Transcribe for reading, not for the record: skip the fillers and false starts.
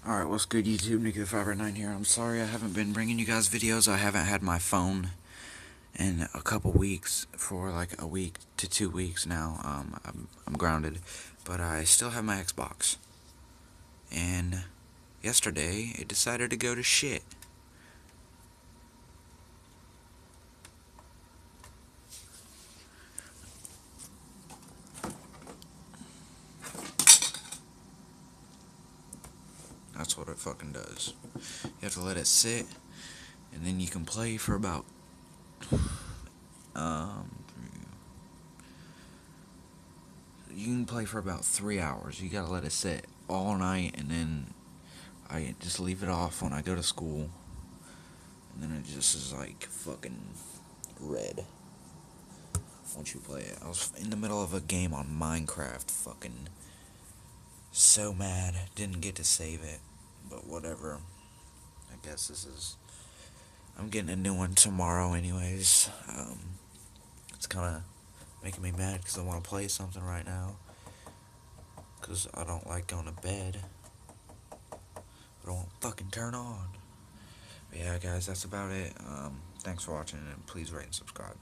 Alright, what's good YouTube? Nicky509 here. I'm sorry I haven't been bringing you guys videos. I haven't had my phone in a couple weeks, for like a week to 2 weeks now. I'm grounded, but I still have my Xbox. And yesterday, it decided to go to shit. That's what it fucking does. You have to let it sit, and then you can play for about you can play for about 3 hours. You gotta let it sit all night, and then I just leave it off when I go to school, and then it just is like fucking red once you play it. I was in the middle of a game on Minecraft, fucking so mad, didn't get to save it, but whatever. I guess I'm getting a new one tomorrow anyways. It's kinda making me mad because I want to play something right now, because I don't like going to bed, but I won't fucking turn on. But yeah guys, that's about it. Thanks for watching, and please rate and subscribe.